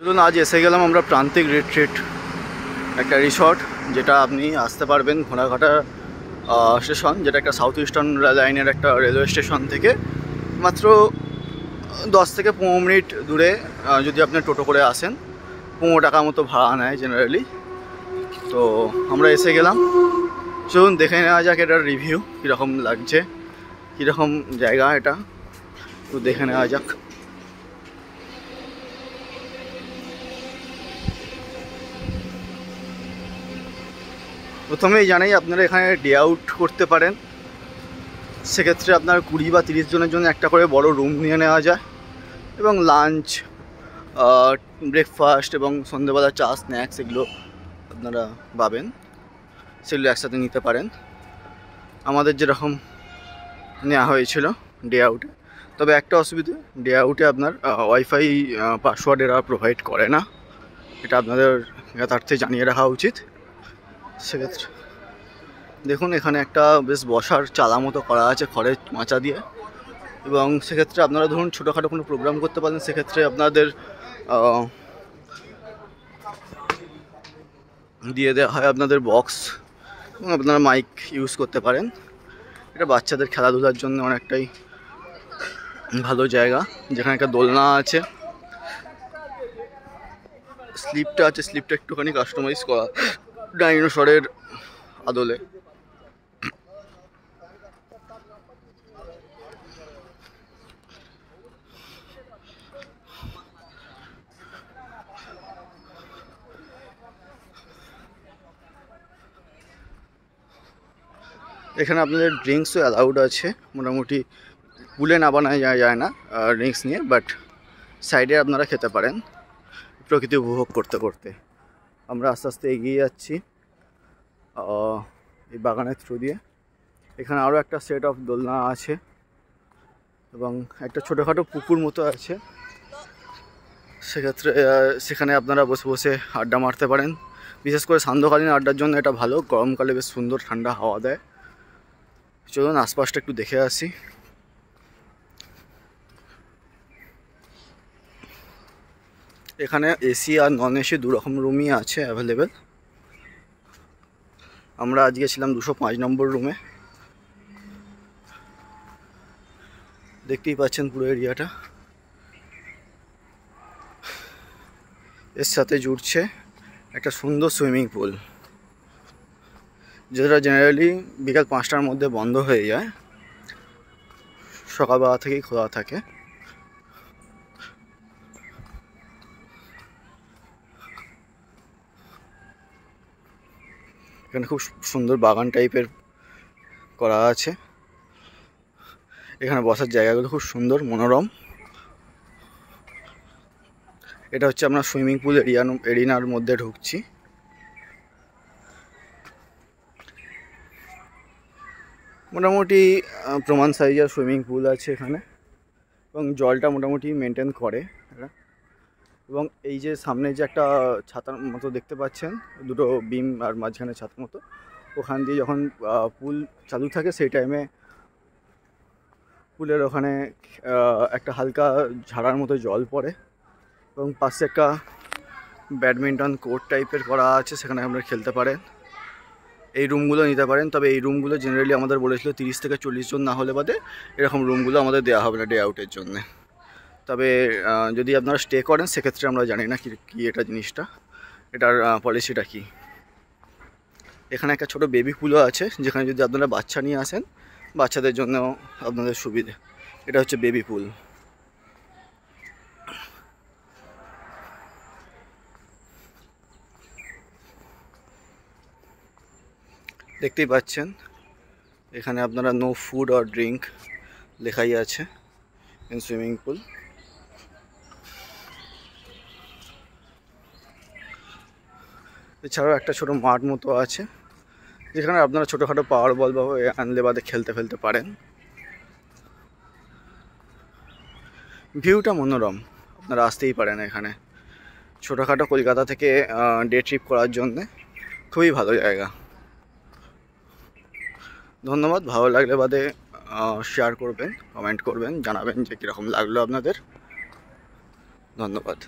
চলুন আজ এসে গেলাম আমরা প্রান্তিক রিট্রিট, একটা রিসর্ট যেটা আপনি আসতে পারবেন ঘোড়াঘাটা স্টেশন, যেটা একটা সাউথ ইস্টার্ন লাইনের একটা রেলওয়ে স্টেশন থেকে মাত্র 10 থেকে 15 মিনিট দূরে। যদি আপনি টোটো করে আসেন 15 টাকা মতো ভাড়া নেয় জেনারেলি। তো আমরা এসে গেলাম, চলুন দেখে নেওয়া যাক এটার রিভিউ কীরকম লাগছে, কীরকম জায়গা এটা একটু দেখে নেওয়া যাক। প্রথমেই জানাই আপনারা এখানে ডে আউট করতে পারেন, সেক্ষেত্রে আপনার 20 বা 30 জনের জন্য একটা করে বড় রুম নিয়ে নেওয়া যায় এবং লাঞ্চ, ব্রেকফাস্ট এবং সন্ধ্যেবেলা চা স্ন্যাক্স এগুলো আপনারা পাবেন, সেগুলো একসাথে নিতে পারেন। আমাদের যেরকম নেওয়া হয়েছিল ডে আউটে, তবে একটা অসুবিধা, ডে আউটে আপনার ওয়াইফাই পাসওয়ার্ড এরা প্রোভাইড করে না, এটা আপনাদের যথার্থে জানিয়ে রাখা উচিত। সেক্ষেত্রে দেখুন এখানে একটা বেশ বসার চালা মতো করা আছে খড়ের মাচা দিয়ে, এবং সেক্ষেত্রে আপনারা ধরুন ছোটোখাটো কোনো প্রোগ্রাম করতে পারেন, সেক্ষেত্রে আপনাদের দিয়ে দেওয়া হয় আপনাদের বক্স, এবং আপনারা মাইক ইউজ করতে পারেন। এটা বাচ্চাদের খেলাধুলার জন্য অনেকটাই ভালো জায়গা, যেখানে একটা দোলনা আছে, স্লিপটা আছে, স্লিপটা একটুখানি কাস্টমাইজ করা ডাইনোসরের আদলে। এখানে আপনাদের ড্রিঙ্কসও অ্যালাউড আছে, মোটামুটি পুলে না বানানো যায় না ড্রিঙ্কস নিয়ে, বাট সাইডে আপনারা খেতে পারেন প্রকৃতি উপভোগ করতে করতে। আমরা আস্তে আস্তে এগিয়ে যাচ্ছি এই বাগানের থ্রু দিয়ে। এখানে আরও একটা সেট অফ দোলনা আছে এবং একটা ছোটোখাটো পুকুর মতো আছে, সেক্ষেত্রে সেখানে আপনারা বসে বসে আড্ডা মারতে পারেন। বিশেষ করে সান্ধ্যকালীন আড্ডার জন্য এটা ভালো, গরমকালে বেশ সুন্দর ঠান্ডা হাওয়া দেয়। চলুন আশপাশটা একটু দেখে আসি। এখানে এসি আর নন এসি দুরকম রুমই আছে অ্যাভেলেবেল। আমরা আজকে ছিলাম 205 নম্বর রুমে। দেখতেই পাচ্ছেন পুরো এরিয়াটা, এর সাথে জুড়ছে একটা সুন্দর সুইমিং পুল, যেটা জেনারেলি বিকাল 5টার মধ্যে বন্ধ হয়ে যায়, সকালবেলা থেকেই খোলা থাকে। এখানে খুব সুন্দর বাগান টাইপের করা আছে, এখানে বসার জায়গাগুলো খুব সুন্দর মনোরম। এটা হচ্ছে আমরা সুইমিং পুল এরিনার মধ্যে ঢুকছি। মোটামুটি প্রমাণ সাইজের সুইমিং পুল আছে এখানে, এবং জলটা মোটামুটি মেনটেন করে এরা। এবং এই যে সামনে যে একটা ছাতার মতো দেখতে পাচ্ছেন, দুটো বিম আর মাঝখানে ছাতার মতো, ওখান দিয়ে যখন পুল চালু থাকে সেই টাইমে পুলের ওখানে একটা হালকা ঝাড়ার মতো জল পড়ে, এবং পাশে একটা ব্যাডমিন্টন কোর্ট টাইপের করা আছে, সেখানে আপনারা খেলতে পারেন। এই রুমগুলো নিতে পারেন, তবে এই রুমগুলো জেনারেলি আমাদের বলেছিল 30 থেকে 40 জন না হলে বাদে এরকম রুমগুলো আমাদের দেওয়া হবে না ডে আউটের জন্যে। তবে যদি আপনারা স্টে করেন সেক্ষেত্রে আমরা জানি না কি এটা জিনিসটা, এটার পলিসিটা কি। এখানে একটা ছোট বেবি পুলও আছে, যেখানে যদি আপনারা বাচ্চা নিয়ে আসেন বাচ্চাদের জন্য আপনাদের সুবিধে। এটা হচ্ছে বেবি পুল। দেখতেই পাচ্ছেন এখানে আপনারা নো ফুড অর ড্রিঙ্ক লেখাই আছে ইন সুইমিং পুল। এছাড়াও একটা ছোট মাঠ মতো আছে, যেখানে আপনারা ছোটোখাটো পাওয়ার বল বা আনলে বাদে খেলতে ফেলতে পারেন। ভিউটা মনোরম, আপনারা আসতেই পারেন এখানে। ছোটোখাটো কলকাতা থেকে ডে ট্রিপ করার জন্যে খুবই ভালো জায়গা। ধন্যবাদ। ভালো লাগলে বাদে শেয়ার করবেন, কমেন্ট করবেন, জানাবেন যে কীরকম লাগলো আপনাদের। ধন্যবাদ।